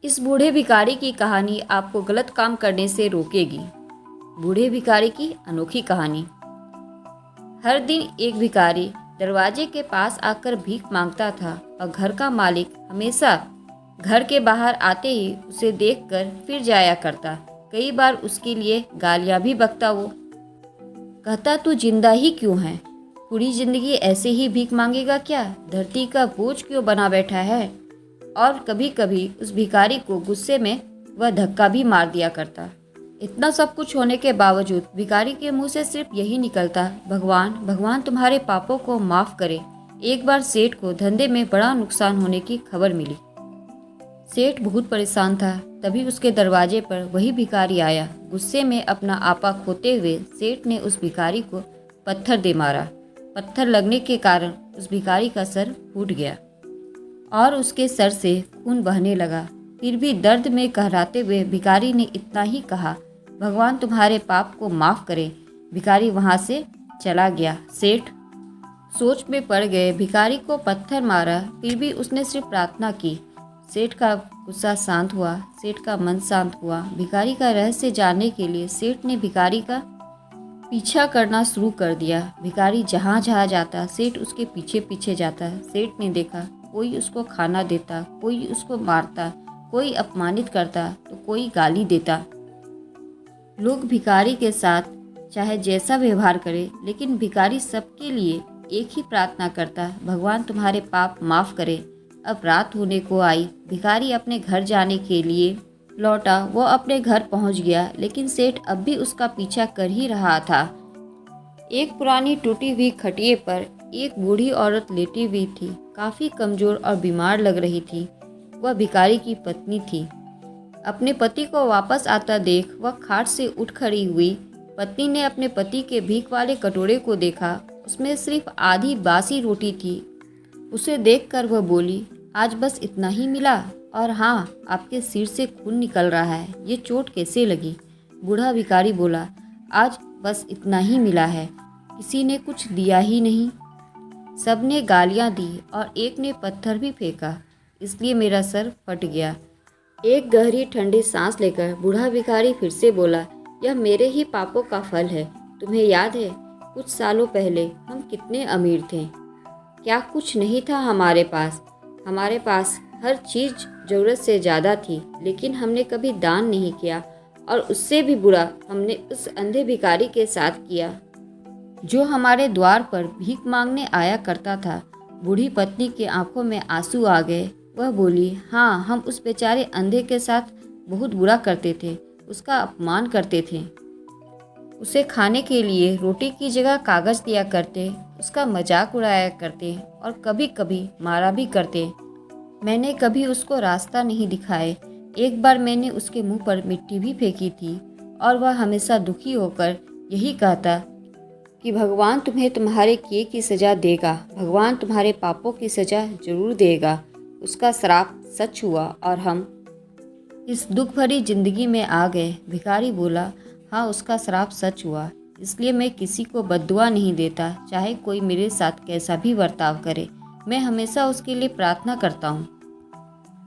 इस बूढ़े भिखारी की कहानी आपको गलत काम करने से रोकेगी। बूढ़े भिखारी की अनोखी कहानी। हर दिन एक भिखारी दरवाजे के पास आकर भीख मांगता था और घर का मालिक हमेशा घर के बाहर आते ही उसे देखकर फिर जाया करता। कई बार उसके लिए गालियां भी बकता। वो कहता, तू जिंदा ही क्यों है? पूरी जिंदगी ऐसे ही भीख मांगेगा क्या? धरती का बोझ क्यों बना बैठा है? और कभी कभी उस भिखारी को गुस्से में वह धक्का भी मार दिया करता। इतना सब कुछ होने के बावजूद भिखारी के मुंह से सिर्फ यही निकलता, भगवान भगवान तुम्हारे पापों को माफ करे। एक बार सेठ को धंधे में बड़ा नुकसान होने की खबर मिली। सेठ बहुत परेशान था। तभी उसके दरवाजे पर वही भिखारी आया। गुस्से में अपना आपा खोते हुए सेठ ने उस भिखारी को पत्थर दे मारा। पत्थर लगने के कारण उस भिखारी का सर फूट गया और उसके सर से खून बहने लगा। फिर भी दर्द में कहराते हुए भिखारी ने इतना ही कहा, भगवान तुम्हारे पाप को माफ करे। भिखारी वहां से चला गया। सेठ सोच में पड़ गए। भिखारी को पत्थर मारा, फिर भी उसने सिर्फ प्रार्थना की। सेठ का गुस्सा शांत हुआ, सेठ का मन शांत हुआ। भिखारी का रहस्य जानने के लिए सेठ ने भिखारी का पीछा करना शुरू कर दिया। भिखारी जहाँ जहाँ जाता सेठ उसके पीछे पीछे जाता। सेठ ने देखा, कोई उसको खाना देता, कोई उसको मारता, कोई अपमानित करता तो कोई गाली देता। लोग भिखारी के साथ चाहे जैसा व्यवहार करे, लेकिन भिखारी सबके लिए एक ही प्रार्थना करता, भगवान तुम्हारे पाप माफ करे। अब रात होने को आई। भिखारी अपने घर जाने के लिए लौटा। वो अपने घर पहुंच गया, लेकिन सेठ अब भी उसका पीछा कर ही रहा था। एक पुरानी टूटी हुई खटिया पर एक बूढ़ी औरत लेटी हुई थी। काफ़ी कमज़ोर और बीमार लग रही थी। वह भिखारी की पत्नी थी। अपने पति को वापस आता देख वह खाट से उठ खड़ी हुई। पत्नी ने अपने पति के भीख वाले कटोरे को देखा। उसमें सिर्फ आधी बासी रोटी थी। उसे देखकर वह बोली, आज बस इतना ही मिला? और हाँ, आपके सिर से खून निकल रहा है, ये चोट कैसे लगी? बूढ़ा भिखारी बोला, आज बस इतना ही मिला है, किसी ने कुछ दिया ही नहीं। सबने गालियां दी और एक ने पत्थर भी फेंका, इसलिए मेरा सर फट गया। एक गहरी ठंडी सांस लेकर बूढ़ा भिखारी फिर से बोला, यह मेरे ही पापों का फल है। तुम्हें याद है कुछ सालों पहले हम कितने अमीर थे? क्या कुछ नहीं था हमारे पास? हमारे पास हर चीज़ ज़रूरत से ज़्यादा थी, लेकिन हमने कभी दान नहीं किया। और उससे भी बुरा हमने उस अंधे भिखारी के साथ किया जो हमारे द्वार पर भीख मांगने आया करता था। बूढ़ी पत्नी के आंखों में आंसू आ गए। वह बोली, हाँ, हम उस बेचारे अंधे के साथ बहुत बुरा करते थे, उसका अपमान करते थे, उसे खाने के लिए रोटी की जगह कागज़ दिया करते, उसका मजाक उड़ाया करते और कभी कभी मारा भी करते। मैंने कभी उसको रास्ता नहीं दिखाए। एक बार मैंने उसके मुंह पर मिट्टी भी फेंकी थी और वह हमेशा दुखी होकर यही कहता कि भगवान तुम्हें तुम्हारे किए की सज़ा देगा, भगवान तुम्हारे पापों की सज़ा जरूर देगा। उसका श्राप सच हुआ और हम इस दुख भरी जिंदगी में आ गए। भिखारी बोला, हाँ, उसका श्राप सच हुआ, इसलिए मैं किसी को बद्दुआ नहीं देता, चाहे कोई मेरे साथ कैसा भी बर्ताव करे। मैं हमेशा उसके लिए प्रार्थना करता हूँ।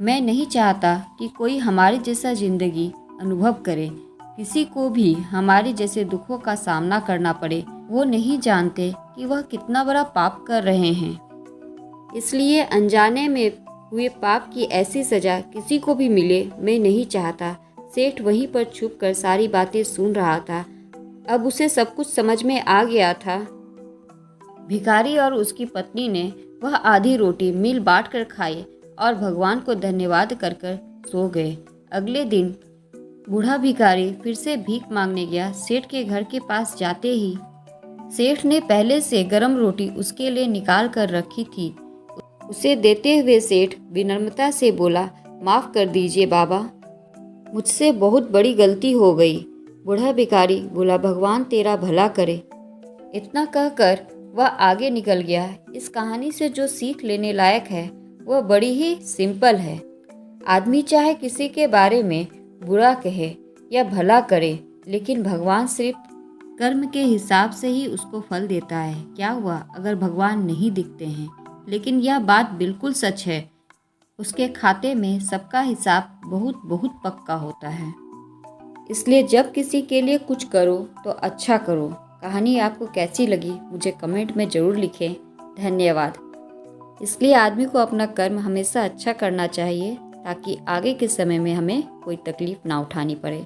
मैं नहीं चाहता कि कोई हमारे जैसा जिंदगी अनुभव करे, किसी को भी हमारे जैसे दुखों का सामना करना पड़े। वो नहीं जानते कि वह कितना बड़ा पाप कर रहे हैं, इसलिए अनजाने में हुए पाप की ऐसी सज़ा किसी को भी मिले मैं नहीं चाहता। सेठ वहीं पर छुप कर सारी बातें सुन रहा था। अब उसे सब कुछ समझ में आ गया था। भिखारी और उसकी पत्नी ने वह आधी रोटी मिल बांट कर खाई और भगवान को धन्यवाद कर कर सो गए। अगले दिन बूढ़ा भिखारी फिर से भीख मांगने गया। सेठ के घर के पास जाते ही सेठ ने पहले से गर्म रोटी उसके लिए निकाल कर रखी थी। उसे देते हुए सेठ विनम्रता से बोला, माफ़ कर दीजिए बाबा, मुझसे बहुत बड़ी गलती हो गई। बूढ़ा भिखारी बोला, भगवान तेरा भला करे। इतना कहकर वह आगे निकल गया। इस कहानी से जो सीख लेने लायक है वह बड़ी ही सिंपल है। आदमी चाहे किसी के बारे में बुरा कहे या भला करे, लेकिन भगवान सिर्फ कर्म के हिसाब से ही उसको फल देता है। क्या हुआ अगर भगवान नहीं दिखते हैं? लेकिन यह बात बिल्कुल सच है, उसके खाते में सबका हिसाब बहुत बहुत पक्का होता है। इसलिए जब किसी के लिए कुछ करो तो अच्छा करो। कहानी आपको कैसी लगी मुझे कमेंट में ज़रूर लिखें। धन्यवाद। इसलिए आदमी को अपना कर्म हमेशा अच्छा करना चाहिए ताकि आगे के समय में हमें कोई तकलीफ़ ना उठानी पड़े।